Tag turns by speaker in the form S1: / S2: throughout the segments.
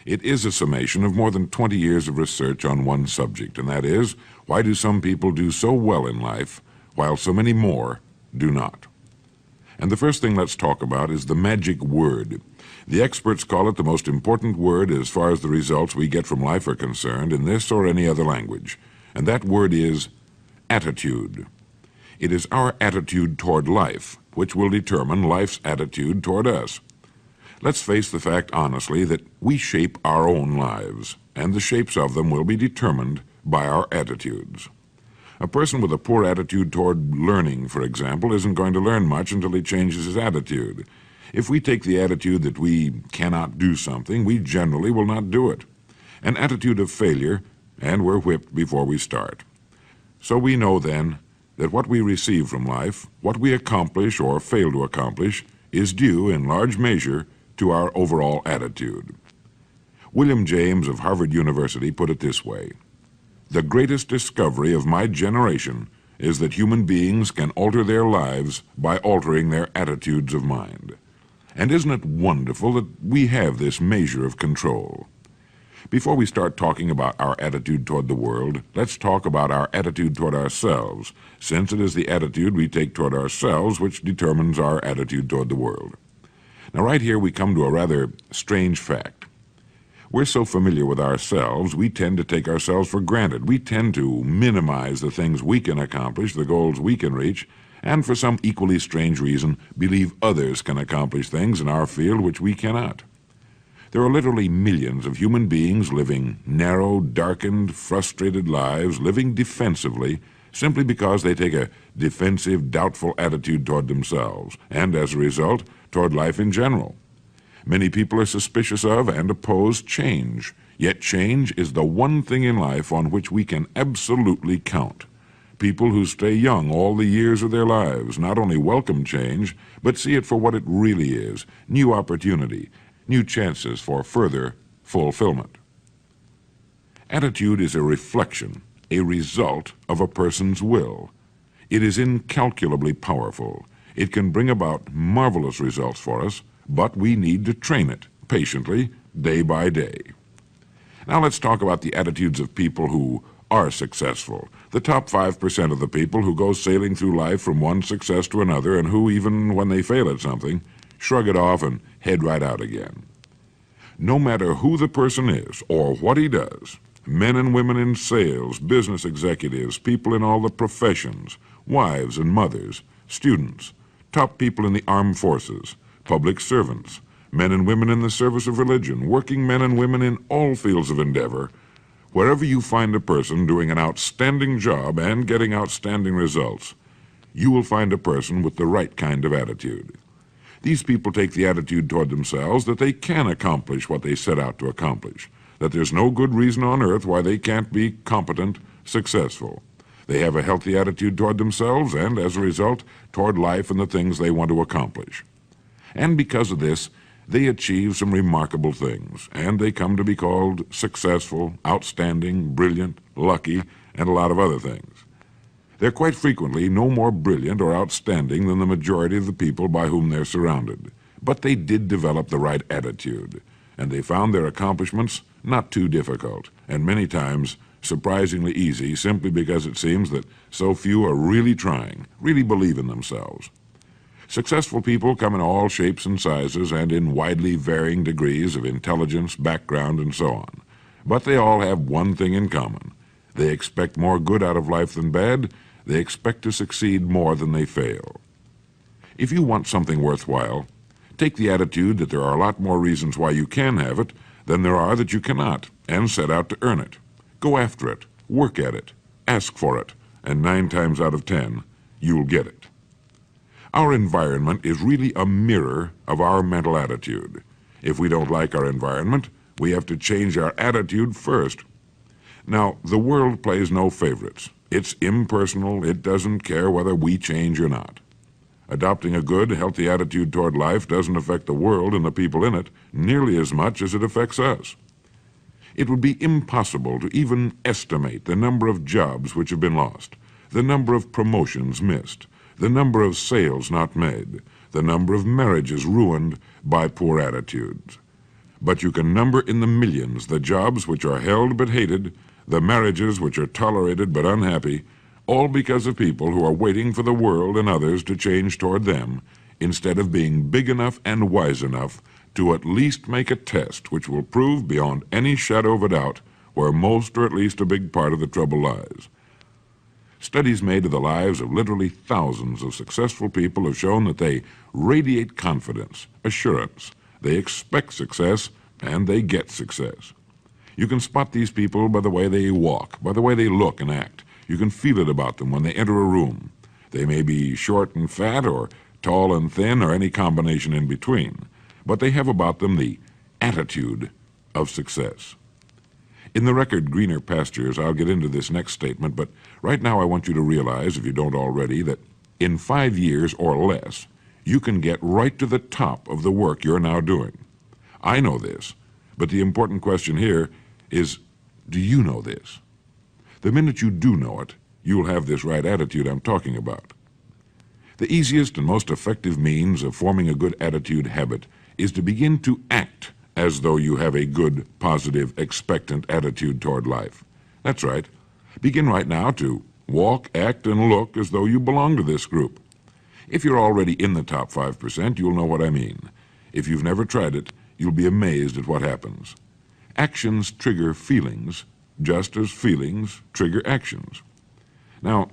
S1: It is a summation of more than 20 years of research on one subject, and that is, why do some people do so well in life, while so many more do not? And the first thing let's talk about is the magic word. The experts call it the most important word as far as the results we get from life are concerned in this or any other language, and that word is attitude. It is our attitude toward life which will determine life's attitude toward us. Let's face the fact honestly that we shape our own lives, and the shapes of them will be determined by our attitudes. A person with a poor attitude toward learning, for example, isn't going to learn much until he changes his attitude. If we take the attitude that we cannot do something, we generally will not do it. An attitude of failure, and we're whipped before we start. So we know then that what we receive from life, what we accomplish or fail to accomplish, is due in large measure to our overall attitude. William James of Harvard University put it this way: "The greatest discovery of my generation is that human beings can alter their lives by altering their attitudes of mind." And isn't it wonderful that we have this measure of control? Before we start talking about our attitude toward the world, let's talk about our attitude toward ourselves, since it is the attitude we take toward ourselves which determines our attitude toward the world. Now, right here we come to a rather strange fact. We're so familiar with ourselves, we tend to take ourselves for granted. We tend to minimize the things we can accomplish, the goals we can reach, and for some equally strange reason, believe others can accomplish things in our field which we cannot. There are literally millions of human beings living narrow, darkened, frustrated lives, living defensively, simply because they take a defensive, doubtful attitude toward themselves, and as a result, toward life in general. Many people are suspicious of and oppose change, yet change is the one thing in life on which we can absolutely count. People who stay young all the years of their lives not only welcome change, but see it for what it really is: new opportunity, new chances for further fulfillment. Attitude is a reflection, a result of a person's will. It is incalculably powerful. It can bring about marvelous results for us, but we need to train it patiently, day by day. Now let's talk about the attitudes of people who are successful, the top 5% of the people who go sailing through life from one success to another and who, even when they fail at something, shrug it off and head right out again. No matter who the person is or what he does, men and women in sales, business executives, people in all the professions, wives and mothers, students, top people in the armed forces, public servants, men and women in the service of religion, working men and women in all fields of endeavor, wherever you find a person doing an outstanding job and getting outstanding results, you will find a person with the right kind of attitude. These people take the attitude toward themselves that they can accomplish what they set out to accomplish, that there's no good reason on earth why they can't be competent, successful. They have a healthy attitude toward themselves and, as a result, toward life and the things they want to accomplish. And because of this, they achieve some remarkable things, and they come to be called successful, outstanding, brilliant, lucky, and a lot of other things. They're quite frequently no more brilliant or outstanding than the majority of the people by whom they're surrounded. But they did develop the right attitude, and they found their accomplishments not too difficult, and many times surprisingly easy, simply because it seems that so few are really trying, really believe in themselves. Successful people come in all shapes and sizes and in widely varying degrees of intelligence, background, and so on. But they all have one thing in common. They expect more good out of life than bad. They expect to succeed more than they fail. If you want something worthwhile, take the attitude that there are a lot more reasons why you can have it than there are that you cannot, and set out to earn it. Go after it, work at it, ask for it, and 9 times out of 10, you'll get it. Our environment is really a mirror of our mental attitude. If we don't like our environment, we have to change our attitude first. Now, the world plays no favorites. It's impersonal. It doesn't care whether we change or not. Adopting a good, healthy attitude toward life doesn't affect the world and the people in it nearly as much as it affects us. It would be impossible to even estimate the number of jobs which have been lost, the number of promotions missed, the number of sales not made, the number of marriages ruined by poor attitudes. but you can number in the millions the jobs which are held but hated, the marriages which are tolerated but unhappy, all because of people who are waiting for the world and others to change toward them, instead of being big enough and wise enough to at least make a test which will prove beyond any shadow of a doubt where most or at least a big part of the trouble lies. Studies made of the lives of literally thousands of successful people have shown that they radiate confidence, assurance, they expect success, and they get success. You can spot these people by the way they walk, by the way they look and act. You can feel it about them when they enter a room. They may be short and fat, or tall and thin, or any combination in between, but they have about them the attitude of success. In the record Greener Pastures, I'll get into this next statement, but right now I want you to realize, if you don't already, that in 5 years or less, you can get right to the top of the work you're now doing. I know this, but the important question here is, do you know this? The minute you do know it, you'll have this right attitude I'm talking about. The easiest and most effective means of forming a good attitude habit is to begin to act as though you have a good, positive, expectant attitude toward life. That's right. Begin right now to walk, act, and look as though you belong to this group. If you're already in the top 5%, you'll know what I mean. If you've never tried it, you'll be amazed at what happens. Actions trigger feelings, just as feelings trigger actions. Now,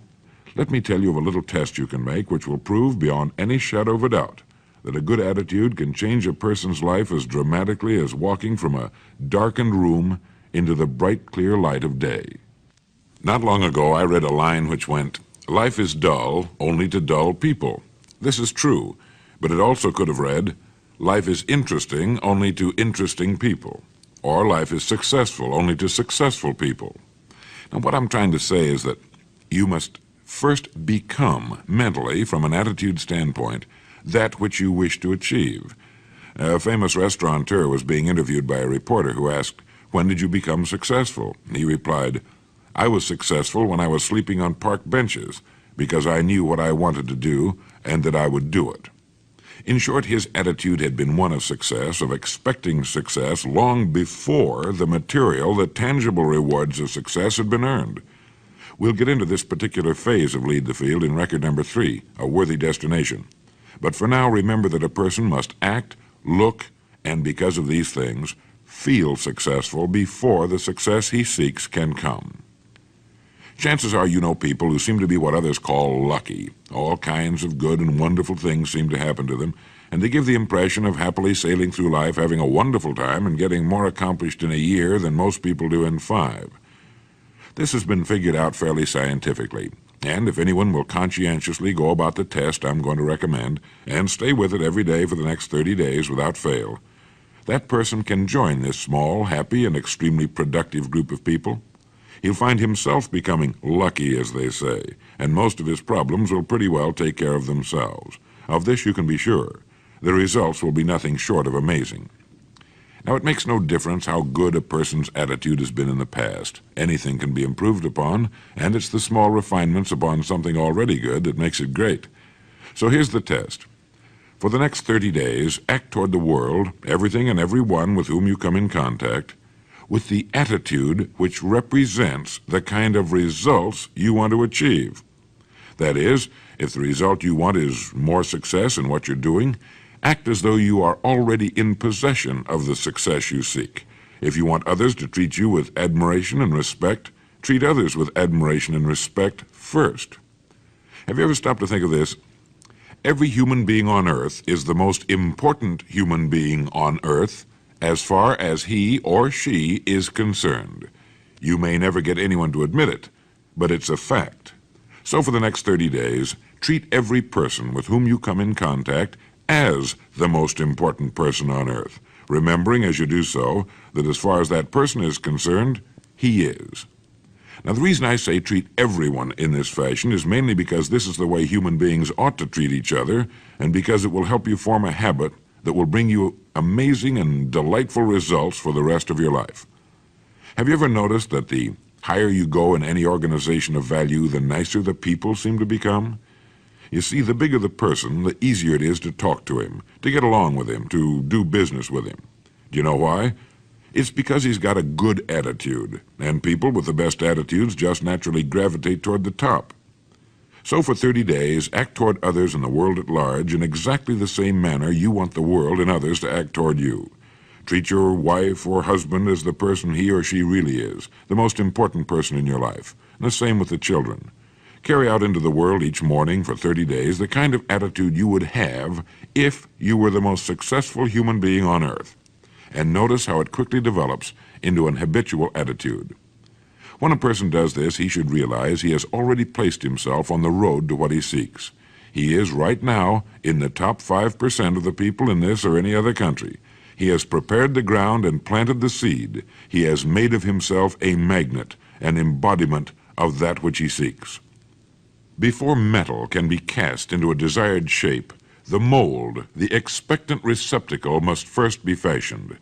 S1: let me tell you of a little test you can make which will prove beyond any shadow of a doubt that a good attitude can change a person's life as dramatically as walking from a darkened room into the bright, clear light of day. Not long ago, I read a line which went, "Life is dull only to dull people." This is true, but it also could have read, "Life is interesting only to interesting people," or "Life is successful only to successful people." Now, what I'm trying to say is that you must first become, mentally, from an attitude standpoint, that which you wish to achieve. A famous restaurateur was being interviewed by a reporter who asked, "When did you become successful?" He replied, "I was successful when I was sleeping on park benches, because I knew what I wanted to do and that I would do it." In short, his attitude had been one of success, of expecting success long before the material, the tangible rewards of success had been earned. We'll get into this particular phase of Lead the Field in record number 3, A Worthy Destination. But for now, remember that a person must act, look, and because of these things, feel successful before the success he seeks can come. Chances are you know people who seem to be what others call lucky. All kinds of good and wonderful things seem to happen to them, and they give the impression of happily sailing through life, having a wonderful time, and getting more accomplished in a year than most people do in 5. This has been figured out fairly scientifically, and if anyone will conscientiously go about the test I'm going to recommend, and stay with it every day for the next 30 days without fail, that person can join this small, happy, and extremely productive group of people. He'll find himself becoming lucky, as they say, and most of his problems will pretty well take care of themselves. Of this you can be sure. The results will be nothing short of amazing. Now, it makes no difference how good a person's attitude has been in the past. Anything can be improved upon, and it's the small refinements upon something already good that makes it great. So here's the test. For the next 30 days, act toward the world, everything and everyone with whom you come in contact, with the attitude which represents the kind of results you want to achieve. That is, if the result you want is more success in what you're doing, act as though you are already in possession of the success you seek. If you want others to treat you with admiration and respect, treat others with admiration and respect first. Have you ever stopped to think of this? Every human being on earth is the most important human being on earth as far as he or she is concerned. You may never get anyone to admit it, but it's a fact. So for the next 30 days, treat every person with whom you come in contact as the most important person on earth, remembering as you do so that as far as that person is concerned, he is. Now, the reason I say treat everyone in this fashion is mainly because this is the way human beings ought to treat each other, and because it will help you form a habit that will bring you amazing and delightful results for the rest of your life. Have you ever noticed that the higher you go in any organization of value, the nicer the people seem to become? You see, the bigger the person, the easier it is to talk to him, to get along with him, to do business with him. Do you know why? It's because he's got a good attitude, and people with the best attitudes just naturally gravitate toward the top. So for 30 days, act toward others and the world at large in exactly the same manner you want the world and others to act toward you. Treat your wife or husband as the person he or she really is, the most important person in your life, and the same with the children. Carry out into the world each morning for 30 days the kind of attitude you would have if you were the most successful human being on earth. And notice how it quickly develops into an habitual attitude. When a person does this, he should realize he has already placed himself on the road to what he seeks. He is right now in the top 5% of the people in this or any other country. He has prepared the ground and planted the seed. He has made of himself a magnet, an embodiment of that which he seeks. Before metal can be cast into a desired shape, the mold, the expectant receptacle, must first be fashioned.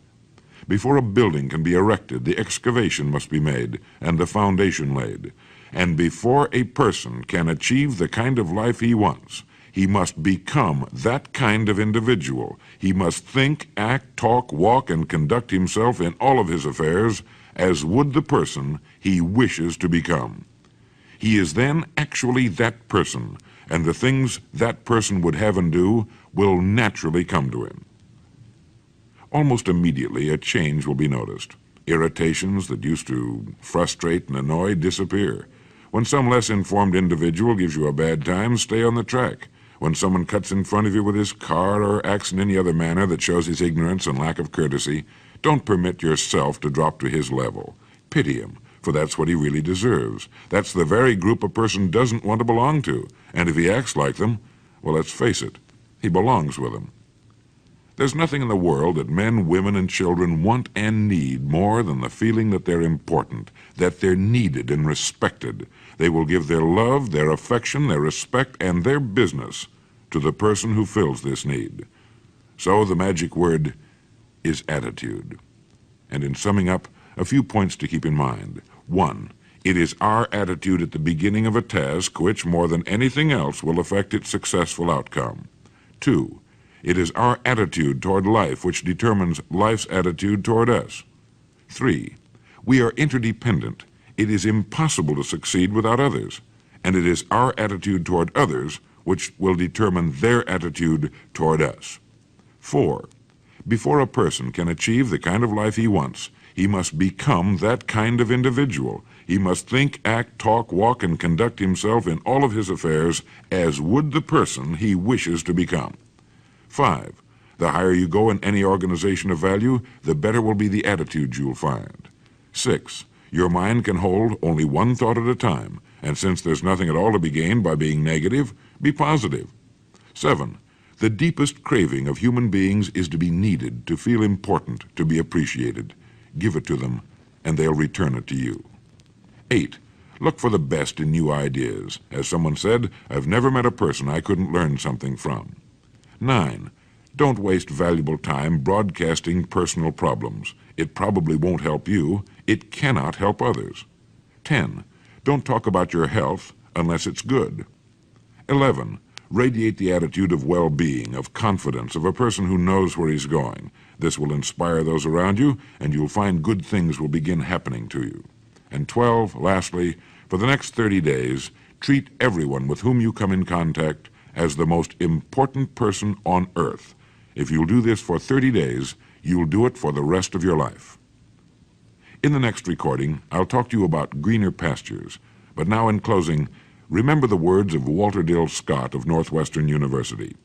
S1: Before a building can be erected, the excavation must be made and the foundation laid. And before a person can achieve the kind of life he wants, he must become that kind of individual. He must think, act, talk, walk, and conduct himself in all of his affairs as would the person he wishes to become. He is then actually that person, and the things that person would have and do will naturally come to him. Almost immediately, a change will be noticed. Irritations that used to frustrate and annoy disappear. When some less informed individual gives you a bad time, stay on the track. When someone cuts in front of you with his car or acts in any other manner that shows his ignorance and lack of courtesy, don't permit yourself to drop to his level. Pity him, for that's what he really deserves. That's the very group a person doesn't want to belong to, and if he acts like them, well, let's face it, he belongs with them. There's nothing in the world that men, women, and children want and need more than the feeling that they're important, that they're needed and respected. They will give their love, their affection, their respect, and their business to the person who fills this need. So the magic word is attitude. And in summing up, a few points to keep in mind. 1. It is our attitude at the beginning of a task which, more than anything else, will affect its successful outcome. 2. It is our attitude toward life which determines life's attitude toward us. 3. We are interdependent. It is impossible to succeed without others, and it is our attitude toward others which will determine their attitude toward us. 4. Before a person can achieve the kind of life he wants, he must become that kind of individual. He must think, act, talk, walk, and conduct himself in all of his affairs as would the person he wishes to become. 5. The higher you go in any organization of value, the better will be the attitude you'll find. 6. Your mind can hold only one thought at a time, and since there's nothing at all to be gained by being negative, be positive. 7. The deepest craving of human beings is to be needed, to feel important, to be appreciated. Give it to them, and they'll return it to you. 8. Look for the best in new ideas. As someone said, I've never met a person I couldn't learn something from. 9. Don't waste valuable time broadcasting personal problems. It probably won't help you. It cannot help others. 10. Don't talk about your health unless it's good. 11. Radiate the attitude of well-being, of confidence, of a person who knows where he's going. This will inspire those around you, and you'll find good things will begin happening to you. And 12, lastly, for the next 30 days, treat everyone with whom you come in contact as the most important person on earth. If you'll do this for 30 days, you'll do it for the rest of your life. In the next recording, I'll talk to you about greener pastures. But now in closing, remember the words of Walter Dill Scott of Northwestern University.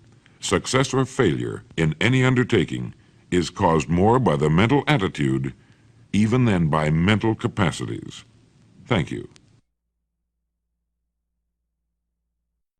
S1: Success or failure in any undertaking is caused more by the mental attitude even than by mental capacities. Thank you.